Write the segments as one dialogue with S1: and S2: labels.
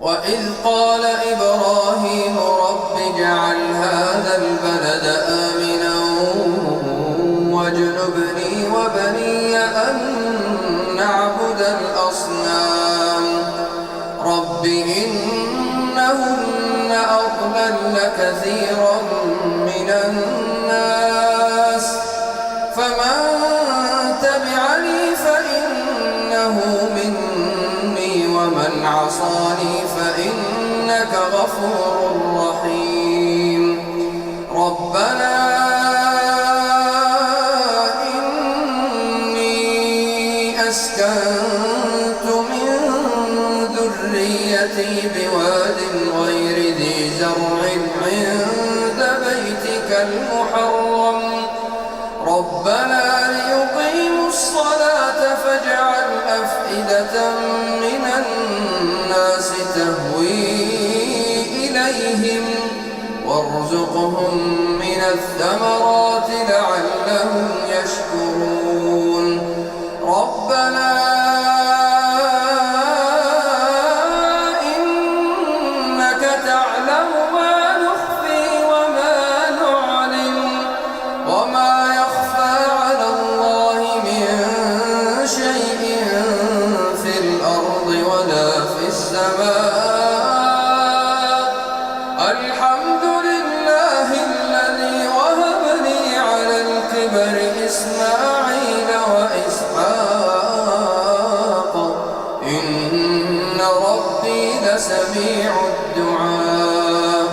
S1: وإذ قال إبراهيم رب اجعل هذا البلد آمنا واجنبني وبني أن نعبد الأصنام رب إنهن أضللن كثيرا من الناس فمن تبعني فإنه مني ومن عصاني فإنك غفور رحيم ربنا إني أسكنت من ذريتي بواد غير ذي زرع عند بيتك المحرم ربنا ليقيموا الصلاة فاجعل أفئدة من الناس تهوي إليهم وارزقهم من الثمرات لعلهم يشكرون ربنا إنك تعلم ما نخفي وما نعلن وما يخفى على الله من شيء في الأرض ولا في السماء الحمد لله الذي وهب لي على الكبر إسماعيل وإسحاق إن ربي لسميع الدعاء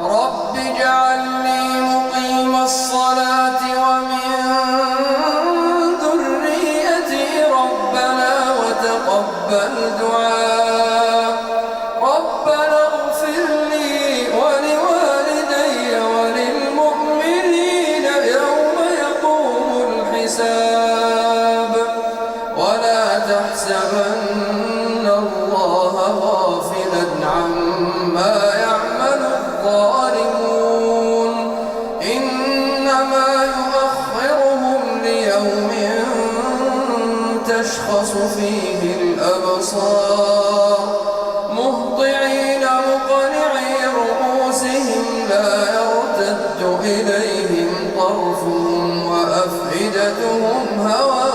S1: رب اجعلني مقيم الصلاة ومن ذريتي ربنا وتقبل دعاء ربنا اغفر لي ولوالدي وللمؤمنين يوم يقوم الحساب ولا تحسبن الله غافلا عما يعمل الظالمون إنما يؤخرهم ليوم تشخص فيه الأبصار مهطعين مقنعي رؤوسهم لا يرتد إليهم طرفهم وأفئدتهم هواء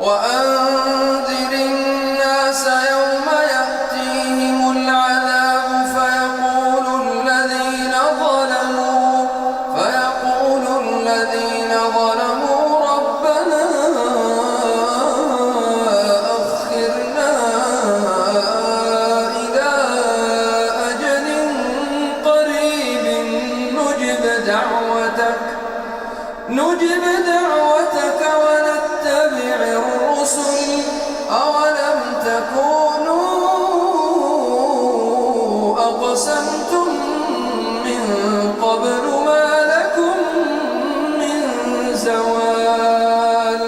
S1: وأنذر الناس يوم يأتيهم العذاب فيقول الذين ظلموا ربنا أخرنا إلى أجل قريب نجب دعوتك ونتبع الرسل أولم تكونوا أقسمتم من قبل ما لكم من زوال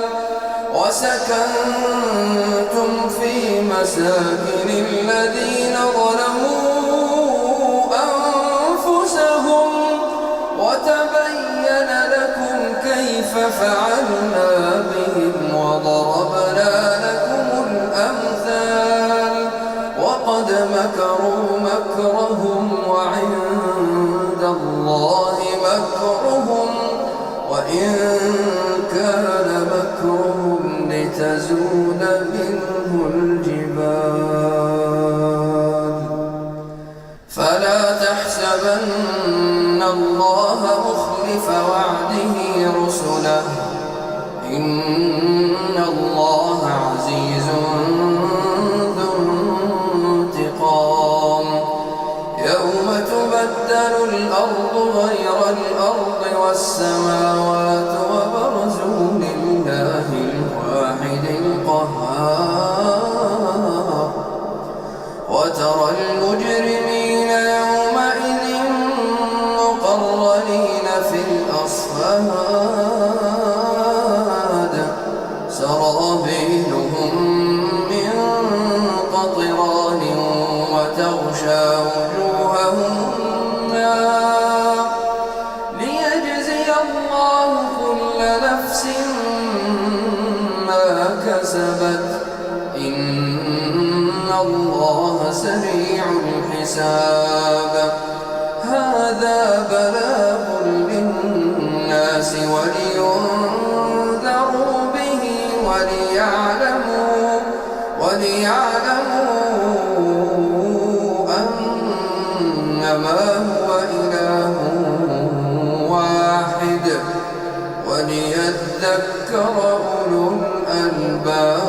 S1: وسكنتم في مساكن الذين ظلموا أنفسهم وتبين لكم كيف فعلنا بهم وضربنا لكم الأمثال وقد مكروا مكرهم وعند الله مكرهم وإن كان مكرهم لتزول منه الجبال فلا تحسبن الله مخلف وعده رسله إن الله عزيز ذو انتقام يوم تبدل الأرض غير الأرض والسماوات وبرزوا لله الواحد القهار وترى المجرمين يومئذ مقرنين في الأصفاد سرابيلهم من قطران وتغشى وجوههم النار ليجزي الله كل نفس ما كسبت سريع الحساب. هذا بلاغ للناس ولينذروا به وليعلموا أنما هو إله واحد وليذكر أولو الألباب.